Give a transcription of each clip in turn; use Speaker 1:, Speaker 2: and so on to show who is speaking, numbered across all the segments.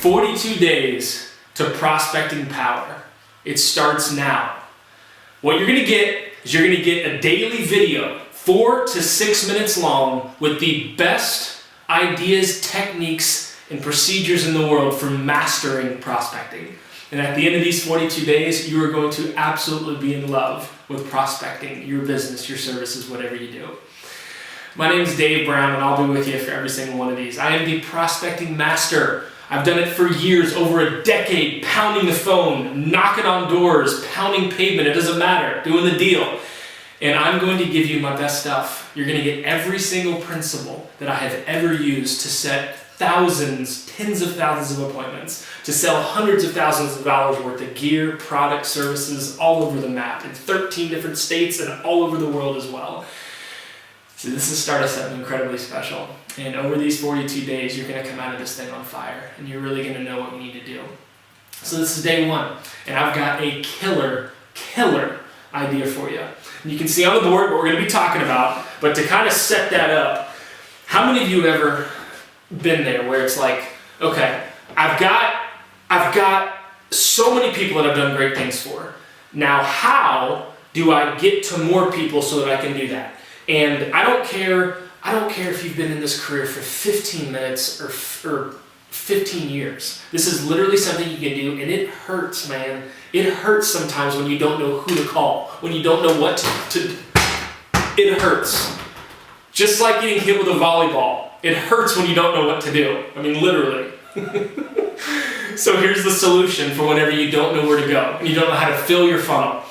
Speaker 1: 42 days to prospecting power. It starts now. What you're going to get is you're going to get a daily video, 4 to 6 minutes long, with the best ideas, techniques, and procedures in the world for mastering prospecting. And at the end of these 42 days, you are going to absolutely be in love with prospecting, your business, your services, whatever you do. My name is Dave Brown, and I'll be with you for every single one of these. I am the prospecting master. I've done it for years, over a decade, pounding the phone, knocking on doors, pounding pavement, it doesn't matter, doing the deal. And I'm going to give you my best stuff. You're going to get every single principle that I have ever used to set thousands, tens of thousands of appointments, to sell hundreds of thousands of dollars worth of gear, products, services all over the map in 13 different states and all over the world as well. So this is the start of something incredibly special. And over these 42 days, you're going to come out of this thing on fire, and you're really going to know what you need to do. So this is day one, and I've got a killer idea for you. And you can see on the board what we're going to be talking about, but to kind of set that up, how many of you have ever been there where it's like, okay, I've got so many people that I've done great things for. Now, how do I get to more people so that I can do that? And I don't care if you've been in this career for 15 minutes or 15 years. This is literally something you can do, and it hurts, man. It hurts sometimes when you don't know who to call, when you don't know what to it hurts. Just like getting hit with a volleyball. It hurts when you don't know what to do. I mean, literally. So here's the solution for whenever you don't know where to go and you don't know how to fill your funnel.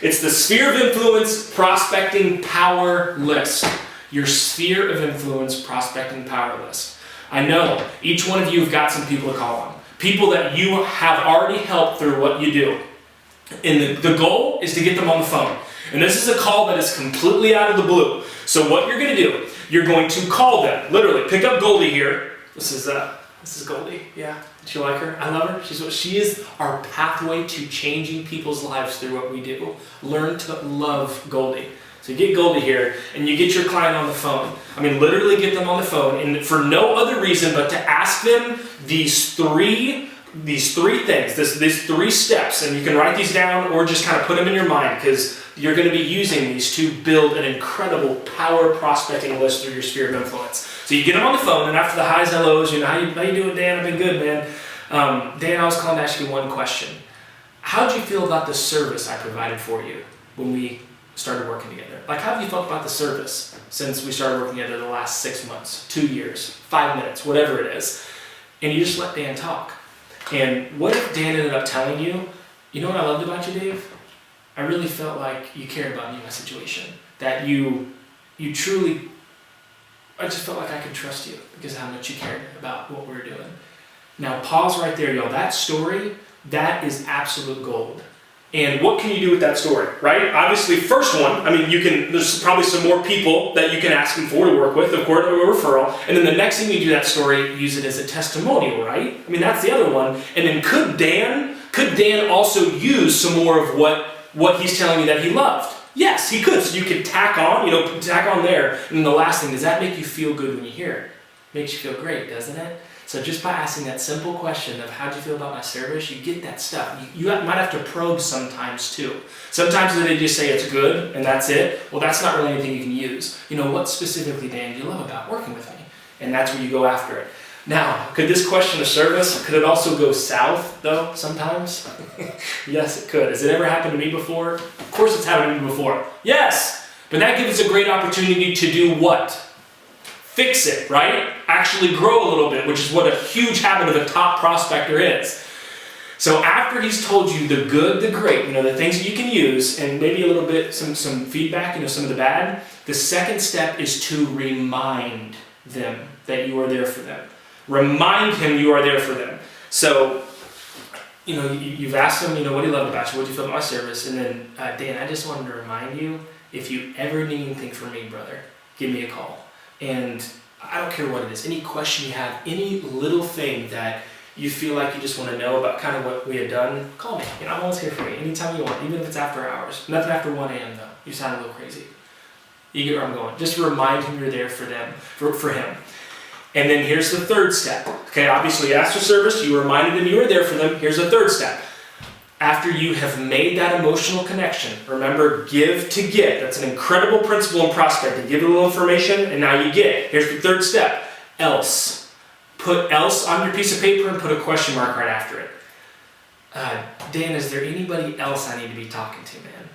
Speaker 1: It's the Sphere of Influence Prospecting Power List. Your Sphere of Influence Prospecting Power List. I know each one of you have got some people to call on. People that you have already helped through what you do. And the goal is to get them on the phone. And this is a call that is completely out of the blue. So what you're going to do, you're going to call them. Literally, pick up Goldie here. This is Goldie. Yeah, do you like her? I love her. She is our pathway to changing people's lives through what we do. Learn to love Goldie. So you get Goldie here, and you get your client on the phone. I mean, literally get them on the phone, and for no other reason but to ask them these three things, these 3 steps, and you can write these down or just kind of put them in your mind, because you're going to be using these to build an incredible power prospecting list through your Sphere of Influence. So you get them on the phone, and after the highs and lows, how you doing, Dan? I've been good, man. Dan, I was calling to ask you one question. How did you feel about the service I provided for you when we started working together? Like, how have you felt about the service since we started working together the last 6 months, 2 years, 5 minutes, whatever it is? And you just let Dan talk. And what if Dan ended up telling you, you know what I loved about you, Dave? I really felt like you cared about me in my situation. That you truly, I just felt like I could trust you because of how much you cared about what we were doing. Now pause right there, y'all. That story, that is absolute gold. And what can you do with that story, right? Obviously, first one, there's probably some more people that you can ask him for to work with, of course, or a referral. And then the next thing you do that story, use it as a testimonial, right? I mean, that's the other one. And then could Dan also use some more of what he's telling you that he loved? Yes, he could. So you could tack on there. And then the last thing, does that make you feel good when you hear it? Makes you feel great, doesn't it? So just by asking that simple question of how'd you feel about my service, you get that stuff. You might have to probe sometimes too. Sometimes they just say it's good and that's it. Well, that's not really anything you can use. What specifically, Dan, do you love about working with me? And that's where you go after it. Now, could this question of service, could it also go south though sometimes? Yes, it could. Has it ever happened to me before? Of course it's happened to me before. Yes, but that gives us a great opportunity to do what? Fix it, right? Actually grow a little bit, which is what a huge habit of a top prospector is. So after he's told you the good, the great, the things that you can use, and maybe a little bit, some feedback, some of the bad, the second step is to remind them that you are there for them. Remind him you are there for them. So, you've asked him, what do you love about you? What do you feel about my service? And then, Dan, I just wanted to remind you, if you ever need anything from me, brother, give me a call. And I don't care what it is, any question you have, any little thing that you feel like you just want to know about kind of what we had done, call me. I'm always here for you, anytime you want, even if it's after hours. Nothing after 1 a.m. though. You sound a little crazy. You get where I'm going. Just remind him you're there for them, for him. And then here's the third step. Okay, obviously you asked for service, you reminded them you were there for them. Here's the third step. After you have made that emotional connection, remember, give to get. That's an incredible principle in prospecting. Give a little information, and now you get. Here's the third step. Else. Put else on your piece of paper and put a question mark right after it. Dan, is there anybody else I need to be talking to, man?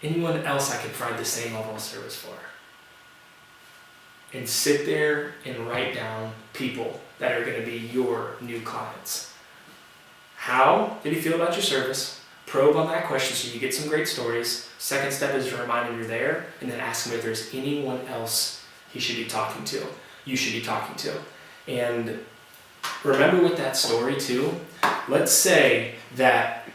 Speaker 1: Anyone else I could provide the same level of service for? And sit there and write down people that are going to be your new clients. How did he feel about your service? Probe on that question so you get some great stories. Second step is to remind him you're there, and then ask him if there's anyone else he should be talking to, you should be talking to. And remember with that story too, let's say that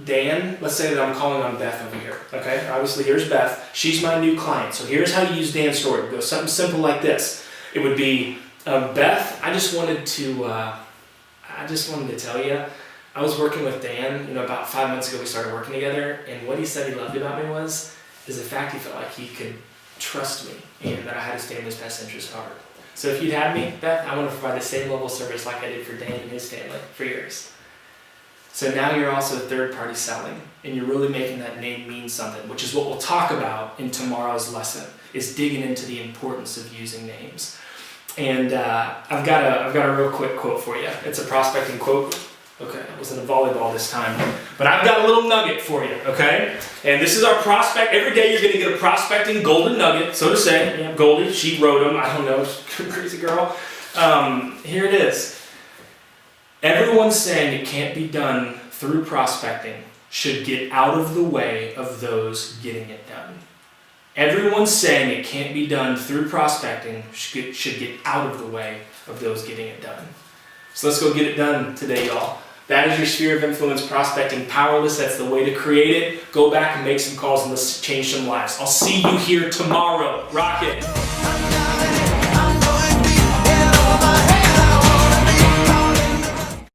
Speaker 1: Dan, let's say that I'm calling on Beth over here, okay? Obviously here's Beth, she's my new client. So here's how you use Dan's story. It goes something simple like this. It would be, Beth, I just wanted to tell you, I was working with Dan, about 5 months ago we started working together, and what he said he loved about me is the fact he felt like he could trust me and that I had his family's best interest at heart. So if you'd had me, Beth, I want to provide the same level of service like I did for Dan and his family for yours. So now you're also third-party selling, and you're really making that name mean something, which is what we'll talk about in tomorrow's lesson, is digging into the importance of using names. And I've got a real quick quote for you. It's a prospecting quote. Okay, it wasn't a volleyball this time, but I've got a little nugget for you, okay? And this is our prospect. Every day you're going to get a prospecting golden nugget, so to say. Yeah, Goldie, she wrote them. I don't know, crazy girl. Here it is. Everyone saying it can't be done through prospecting should get out of the way of those getting it done. Everyone saying it can't be done through prospecting should get out of the way of those getting it done. So let's go get it done today, y'all. That is your sphere of influence, prospecting powerless. That's the way to create it. Go back and make some calls and let's change some lives. I'll see you here tomorrow. Rock it.